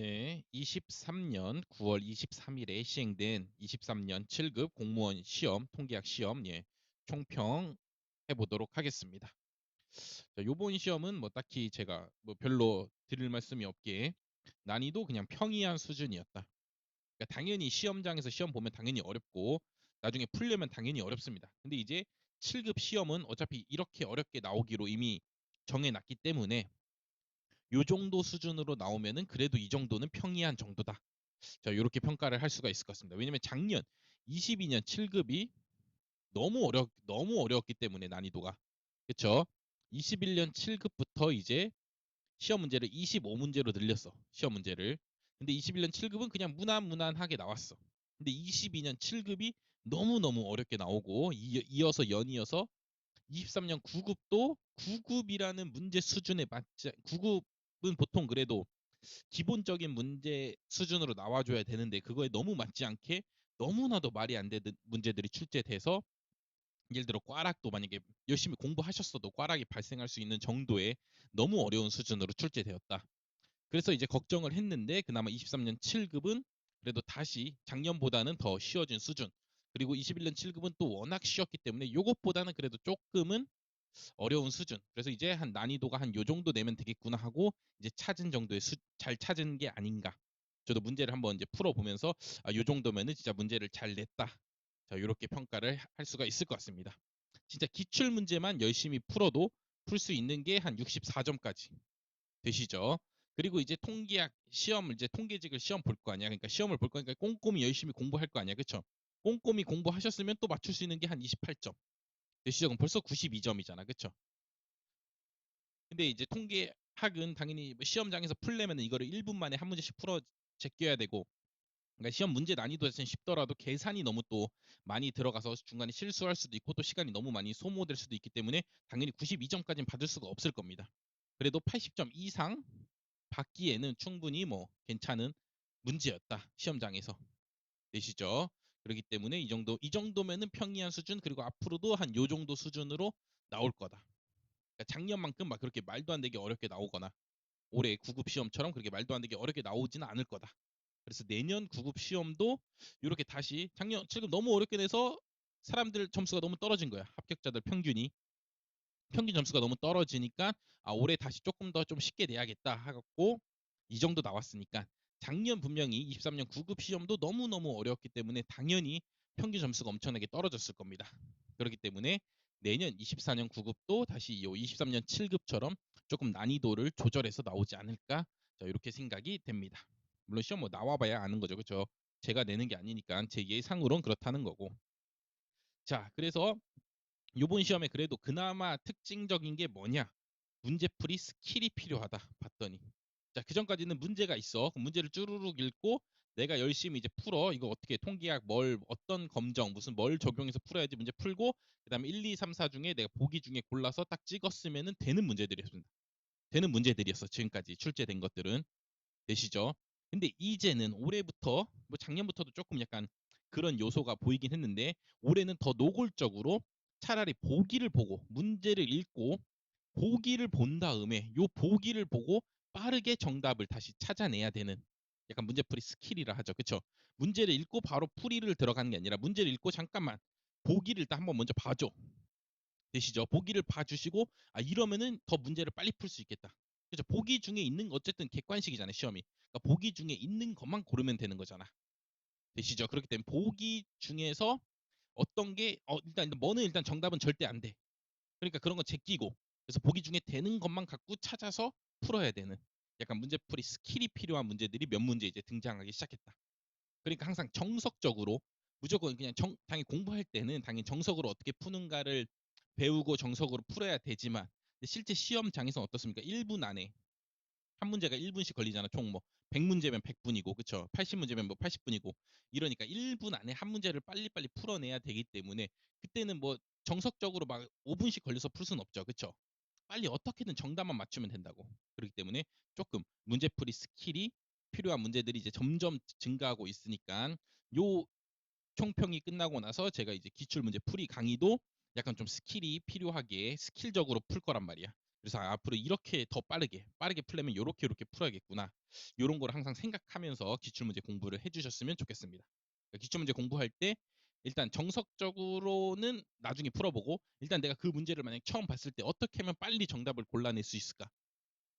네, 23년 9월 23일에 시행된 23년 7급 공무원 시험, 통계학 시험, 총평 해보도록 하겠습니다. 자, 요번 시험은 뭐 딱히 제가 뭐 별로 드릴 말씀이 없게 난이도 그냥 평이한 수준이었다. 그러니까 당연히 시험장에서 시험 보면 당연히 어렵고 나중에 풀려면 당연히 어렵습니다. 근데 이제 7급 시험은 어차피 이렇게 어렵게 나오기로 이미 정해놨기 때문에 요 정도 수준으로 나오면은 그래도 이 정도는 평이한 정도다. 자, 이렇게 평가를 할 수가 있을 것 같습니다. 왜냐면 작년 22년 7급이 너무 어려웠기 때문에 난이도가. 그렇죠? 21년 7급부터 이제 시험 문제를 25문제로 늘렸어. 시험 문제를. 근데 21년 7급은 그냥 무난무난하게 나왔어. 근데 22년 7급이 너무너무 어렵게 나오고 이어서 연이어서 23년 9급도 9급이라는 문제 수준에 맞지 9급은 보통 그래도 기본적인 문제 수준으로 나와줘야 되는데 그거에 너무 맞지 않게 너무나도 말이 안 되는 문제들이 출제돼서 예를 들어 꽈락도 만약에 열심히 공부하셨어도 꽈락이 발생할 수 있는 정도의 너무 어려운 수준으로 출제되었다. 그래서 이제 걱정을 했는데 그나마 23년 7급은 그래도 다시 작년보다는 더 쉬워진 수준. 그리고 21년 7급은 또 워낙 쉬웠기 때문에 이것보다는 그래도 조금은 어려운 수준. 그래서 이제 한 난이도가 한 요 정도 내면 되겠구나 하고 이제 찾은 정도의 잘 찾은 게 아닌가. 저도 문제를 한번 이제 풀어보면서 요 정도면은 진짜 문제를 잘 냈다. 자, 이렇게 평가를 할 수가 있을 것 같습니다. 진짜 기출 문제만 열심히 풀어도 풀 수 있는 게 한 64점까지 되시죠. 그리고 이제 통계학 시험을 이제 통계직을 시험 볼 거 아니야. 그러니까 시험을 볼 거니까 꼼꼼히 열심히 공부할 거 아니야. 그렇죠? 꼼꼼히 공부하셨으면 또 맞출 수 있는 게 한 28점. 되시죠? 그럼 벌써 92점이잖아. 그렇죠? 근데 이제 통계학은 당연히 뭐 시험장에서 풀려면 이거를 1분 만에 한 문제씩 풀어 제껴야 되고 그러니까 시험 문제 난이도가 쉽더라도 계산이 너무 또 많이 들어가서 중간에 실수할 수도 있고 또 시간이 너무 많이 소모될 수도 있기 때문에 당연히 92점까지는 받을 수가 없을 겁니다. 그래도 80점 이상 받기에는 충분히 뭐 괜찮은 문제였다. 시험장에서. 되시죠? 그렇기 때문에 이 정도면은 평이한 수준 그리고 앞으로도 한 요 정도 수준으로 나올 거다. 그러니까 작년만큼 막 그렇게 말도 안 되게 어렵게 나오거나 올해 9급 시험처럼 그렇게 말도 안 되게 어렵게 나오지는 않을 거다. 그래서 내년 9급 시험도 이렇게 다시 작년 7급 너무 어렵게 내서 사람들 점수가 너무 떨어진 거야. 합격자들 평균 점수가 너무 떨어지니까 올해 다시 조금 더 좀 쉽게 내야겠다 하고 이 정도 나왔으니까 작년 분명히 23년 9급 시험도 너무너무 어려웠기 때문에 당연히 평균 점수가 엄청나게 떨어졌을 겁니다. 그렇기 때문에 내년 24년 9급도 다시 이 23년 7급처럼 조금 난이도를 조절해서 나오지 않을까 이렇게 생각이 됩니다. 물론 시험 뭐 나와봐야 아는 거죠. 그렇죠? 제가 내는 게 아니니까 제 예상으론 그렇다는 거고. 자, 그래서 요번 시험에 그래도 그나마 특징적인 게 뭐냐? 문제풀이 스킬이 필요하다 봤더니 자, 그전까지는 문제가 있어. 문제를 쭈루룩 읽고 내가 열심히 이제 풀어. 이거 어떻게 통계학 어떤 검정 무슨 뭘 적용해서 풀어야지 문제 풀고 그다음에 1, 2, 3, 4 중에 내가 보기 중에 골라서 딱 찍었으면은 되는 문제들이었습니다. 되는 문제들이었어. 지금까지 출제된 것들은. 되시죠? 근데 이제는 올해부터 뭐 작년부터도 조금 약간 그런 요소가 보이긴 했는데 올해는 더 노골적으로 차라리 보기를 보고 문제를 읽고 보기를 본 다음에 요 보기를 보고 빠르게 정답을 다시 찾아내야 되는 약간 문제풀이 스킬이라 하죠. 그렇죠? 문제를 읽고 바로 풀이를 들어가는 게 아니라 문제를 읽고 잠깐만 보기를 일단 한번 먼저 봐줘. 되시죠? 보기를 봐주시고 이러면은 더 문제를 빨리 풀 수 있겠다. 그렇죠? 보기 중에 있는 거 어쨌든 객관식이잖아요. 시험이. 그러니까 보기 중에 있는 것만 고르면 되는 거잖아. 되시죠? 그렇기 때문에 보기 중에서 어떤 게 일단 뭐는 일단 정답은 절대 안 돼. 그러니까 그런 거 제끼고 그래서 보기 중에 되는 것만 갖고 찾아서 풀어야 되는 약간 문제풀이 스킬이 필요한 문제들이 몇 문제 이제 등장하기 시작했다. 그러니까 항상 정석적으로 무조건 그냥 당연히 공부할 때는 당연히 정석으로 어떻게 푸는가를 배우고 정석으로 풀어야 되지만 실제 시험장에서는 어떻습니까? 1분 안에 한 문제가 1분씩 걸리잖아. 총 뭐 100문제면 100분이고 그쵸? 80문제면 뭐 80분이고 이러니까 1분 안에 한 문제를 빨리빨리 풀어내야 되기 때문에 그때는 뭐 정석적으로 막 5분씩 걸려서 풀 수는 없죠. 그쵸? 빨리 어떻게든 정답만 맞추면 된다고. 그렇기 때문에 조금 문제풀이 스킬이 필요한 문제들이 이제 점점 증가하고 있으니까 요 총평이 끝나고 나서 제가 이제 기출 문제 풀이 강의도 약간 좀 스킬이 필요하게 스킬적으로 풀 거란 말이야. 그래서 앞으로 이렇게 더 빠르게 풀려면 요렇게 풀어야겠구나. 요런 걸 항상 생각하면서 기출문제 공부를 해주셨으면 좋겠습니다. 그러니까 기출문제 공부할 때 일단 정석적으로는 나중에 풀어보고, 일단 내가 그 문제를 만약 처음 봤을 때 어떻게 하면 빨리 정답을 골라낼 수 있을까,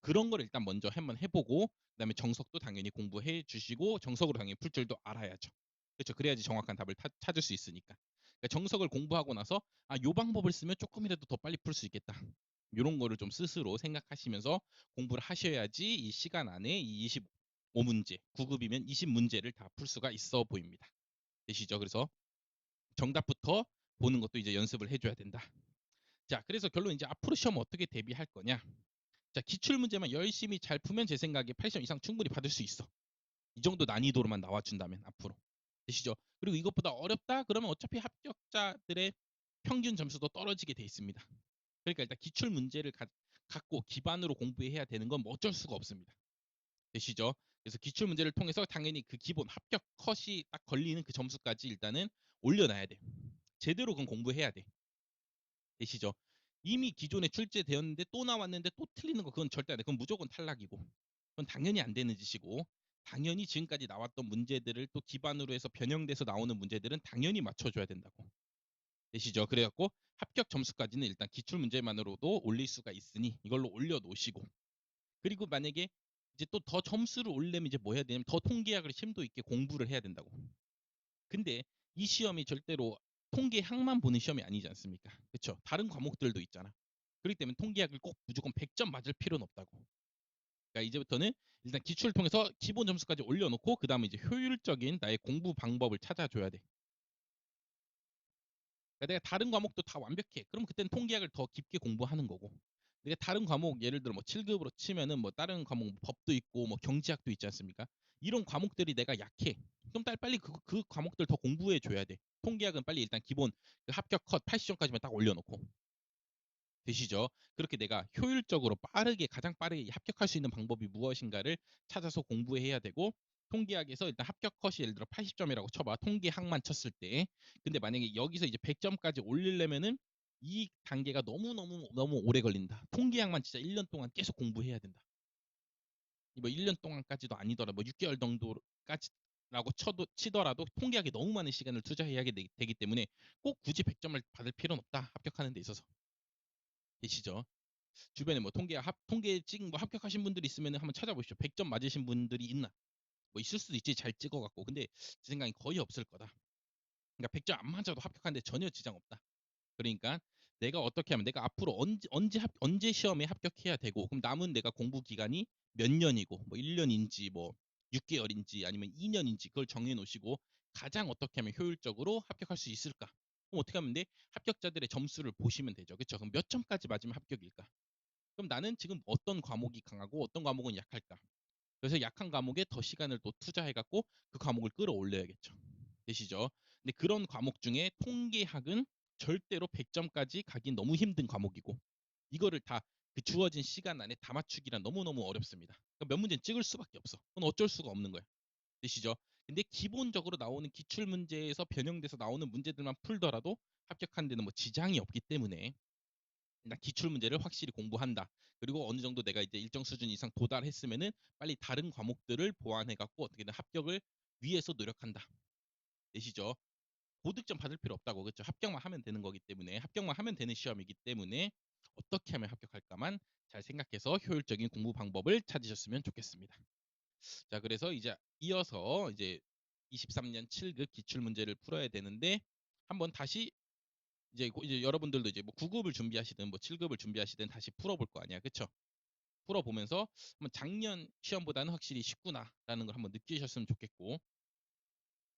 그런 걸 일단 먼저 한번 해보고, 그다음에 정석도 당연히 공부해 주시고, 정석으로 당연히 풀 줄도 알아야죠. 그렇죠. 그래야지 정확한 답을 찾을 수 있으니까. 그러니까 정석을 공부하고 나서 요 방법을 쓰면 조금이라도 더 빨리 풀 수 있겠다, 이런 거를 좀 스스로 생각하시면서 공부를 하셔야지 이 시간 안에 이 25문제, 9급이면 20문제를 다 풀 수가 있어 보입니다. 되시죠? 그래서 정답부터 보는 것도 이제 연습을 해줘야 된다. 자, 그래서 결론, 이제 앞으로 시험 어떻게 대비할 거냐. 자, 기출문제만 열심히 잘 풀면 제 생각에 80점 이상 충분히 받을 수 있어. 이 정도 난이도로만 나와준다면 앞으로. 되시죠? 그리고 이것보다 어렵다 그러면 어차피 합격자들의 평균 점수도 떨어지게 돼 있습니다. 그러니까 일단 기출 문제를 갖고 기반으로 공부해야 되는 건 뭐 어쩔 수가 없습니다. 되시죠? 그래서 기출 문제를 통해서 당연히 그 기본 합격 컷이 딱 걸리는 그 점수까지 일단은 올려놔야 돼. 제대로 그건 공부해야 돼. 되시죠? 이미 기존에 출제되었는데 또 나왔는데 또 틀리는 거, 그건 절대 안 돼. 그건 무조건 탈락이고, 그건 당연히 안 되는 짓이고, 당연히 지금까지 나왔던 문제들을 또 기반으로 해서 변형돼서 나오는 문제들은 당연히 맞춰줘야 된다고. 되시죠? 그래갖고 합격 점수까지는 일단 기출 문제만으로도 올릴 수가 있으니 이걸로 올려놓으시고, 그리고 만약에 이제 또 더 점수를 올리려면 이제 뭐 해야 되냐면 더 통계학을 심도 있게 공부를 해야 된다고. 근데 이 시험이 절대로 통계학만 보는 시험이 아니지 않습니까? 그렇죠? 다른 과목들도 있잖아. 그렇기 때문에 통계학을 꼭 무조건 100점 맞을 필요는 없다고. 그러니까 이제부터는 일단 기출을 통해서 기본 점수까지 올려놓고, 그 다음에 이제 효율적인 나의 공부 방법을 찾아줘야 돼. 그러니까 내가 다른 과목도 다 완벽해. 그럼 그때는 통계학을 더 깊게 공부하는 거고. 내가 다른 과목, 예를 들어 뭐 7급으로 치면은 뭐 다른 과목 법도 있고 뭐 경제학도 있지 않습니까? 이런 과목들이 내가 약해. 그럼 빨리 그 과목들 더 공부해 줘야 돼. 통계학은 빨리 일단 기본 그 합격 컷 80점까지만 딱 올려놓고. 되시죠? 그렇게 내가 효율적으로 빠르게, 가장 빠르게 합격할 수 있는 방법이 무엇인가를 찾아서 공부해야 되고, 통계학에서 일단 합격 컷이 예를 들어 80점이라고 쳐봐. 통계학만 쳤을 때. 근데 만약에 여기서 이제 100점까지 올리려면은 이 단계가 너무 오래 걸린다. 통계학만 진짜 1년 동안 계속 공부해야 된다. 뭐 1년 동안까지도 아니더라. 뭐 6개월 정도까지라고 치더라도 통계학에 너무 많은 시간을 투자해야 되기 때문에 꼭 굳이 100점을 받을 필요는 없다. 합격하는 데 있어서. 계시죠? 주변에 뭐 통계 찍은 거 합격하신 분들이 있으면 한번 찾아보시죠. 100점 맞으신 분들이 있나? 뭐 있을 수도 있지, 잘 찍어갖고. 근데 제 생각엔 거의 없을 거다. 그러니까 100점 안 맞아도 합격하는데 전혀 지장 없다. 그러니까 내가 어떻게 하면, 내가 앞으로 언제 시험에 합격해야 되고, 그럼 남은 내가 공부 기간이 몇 년이고, 뭐 1년인지 뭐 6개월인지 아니면 2년인지 그걸 정해 놓으시고, 가장 어떻게 하면 효율적으로 합격할 수 있을까? 그럼 어떻게 하면 돼? 합격자들의 점수를 보시면 되죠. 그렇죠? 그럼 몇 점까지 맞으면 합격일까? 그럼 나는 지금 어떤 과목이 강하고 어떤 과목은 약할까? 그래서 약한 과목에 더 시간을 또 투자해갖고 그 과목을 끌어올려야겠죠. 되시죠? 근데 그런 과목 중에 통계학은 절대로 100점까지 가긴 너무 힘든 과목이고, 이거를 다 그 주어진 시간 안에 다 맞추기란 너무너무 어렵습니다. 그러니까 몇 문제는 찍을 수밖에 없어. 그건 어쩔 수가 없는 거야. 되시죠? 근데 기본적으로 나오는 기출 문제에서 변형돼서 나오는 문제들만 풀더라도 합격하는 데는 뭐 지장이 없기 때문에 일단 기출 문제를 확실히 공부한다. 그리고 어느 정도 내가 이제 일정 수준 이상 도달했으면은 빨리 다른 과목들을 보완해 갖고 어떻게든 합격을 위해서 노력한다. 되시죠? 고득점 받을 필요 없다고. 그렇죠? 합격만 하면 되는 거기 때문에, 합격만 하면 되는 시험이기 때문에 어떻게 하면 합격할까만 잘 생각해서 효율적인 공부 방법을 찾으셨으면 좋겠습니다. 자, 그래서 이제 이어서 이제 23년 7급 기출 문제를 풀어야 되는데, 한번 다시 이제 여러분들도 이제 뭐 9급을 준비하시든 뭐 7급을 준비하시든 다시 풀어볼 거 아니야. 그쵸? 풀어보면서 한번 작년 시험보다는 확실히 쉽구나라는 걸 한번 느끼셨으면 좋겠고,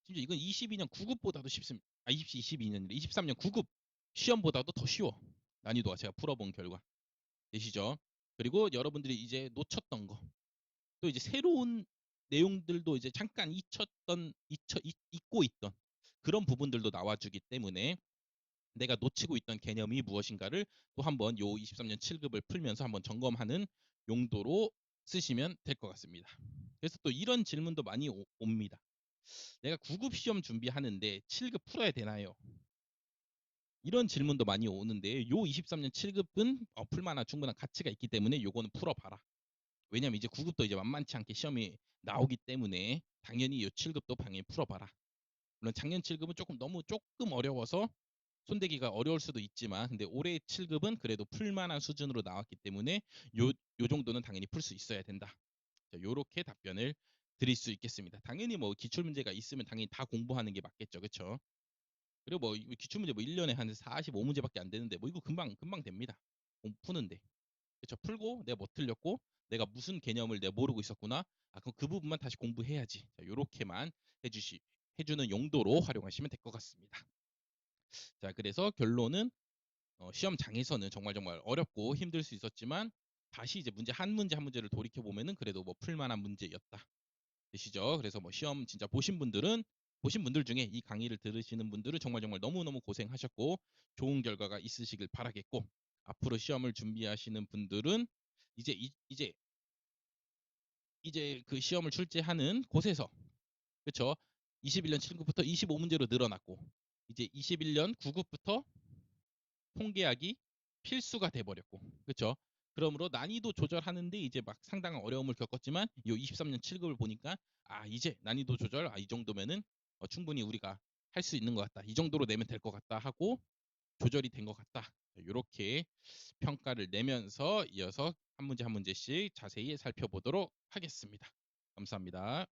심지어 이건 22년 9급보다도 쉽습니다. 22년이래. 23년 9급 시험보다도 더 쉬워. 난이도가, 제가 풀어본 결과. 되시죠? 그리고 여러분들이 이제 놓쳤던 거, 또 이제 새로운 내용들도 이제 잠깐 잊고 있던 그런 부분들도 나와주기 때문에 내가 놓치고 있던 개념이 무엇인가를 또 한번 요 23년 7급을 풀면서 한번 점검하는 용도로 쓰시면 될 것 같습니다. 그래서 또 이런 질문도 많이 옵니다. 내가 9급 시험 준비하는데 7급 풀어야 되나요? 이런 질문도 많이 오는데 요 23년 7급은 풀만한 충분한 가치가 있기 때문에 요거는 풀어봐라. 왜냐면 이제 9급도 이제 만만치 않게 시험이 나오기 때문에 당연히 요 7급도 당연히 풀어봐라. 물론 작년 7급은 조금 어려워서 손대기가 어려울 수도 있지만 근데 올해 7급은 그래도 풀만한 수준으로 나왔기 때문에 요 정도는 당연히 풀 수 있어야 된다. 자, 요렇게 답변을 드릴 수 있겠습니다. 당연히 뭐 기출 문제가 있으면 당연히 다 공부하는 게 맞겠죠. 그렇죠? 그리고 뭐 기출 문제 뭐 1년에 한 45문제밖에 안 되는데 뭐 이거 금방 됩니다. 공부 푸는데. 그렇죠? 풀고 내가 뭐 틀렸고 내가 무슨 개념을 내가 모르고 있었구나. 아, 그럼 그 부분만 다시 공부해야지. 자, 요렇게만 해주는 용도로 활용하시면 될 것 같습니다. 자, 그래서 결론은 시험장에서는 정말 어렵고 힘들 수 있었지만 다시 이제 문제 한 문제를 돌이켜 보면은 그래도 뭐 풀만한 문제였다. 되시죠? 그래서 뭐 시험 진짜 보신 분들 중에 이 강의를 들으시는 분들은 정말 너무너무 고생하셨고 좋은 결과가 있으시길 바라겠고 앞으로 시험을 준비하시는 분들은 이제 이제 그 시험을 출제하는 곳에서 그렇죠? 21년 7급부터 25문제로 늘어났고 이제 21년 9급부터 통계학이 필수가 돼버렸고 그렇죠? 그러므로 난이도 조절하는데 이제 막 상당한 어려움을 겪었지만 이 23년 7급을 보니까 아 이제 난이도 조절 이 정도면은 충분히 우리가 할 수 있는 것 같다. 이 정도로 내면 될 것 같다 하고 조절이 된 것 같다. 이렇게 평가를 내면서 이어서 한 문제 한 문제씩 자세히 살펴보도록 하겠습니다. 감사합니다.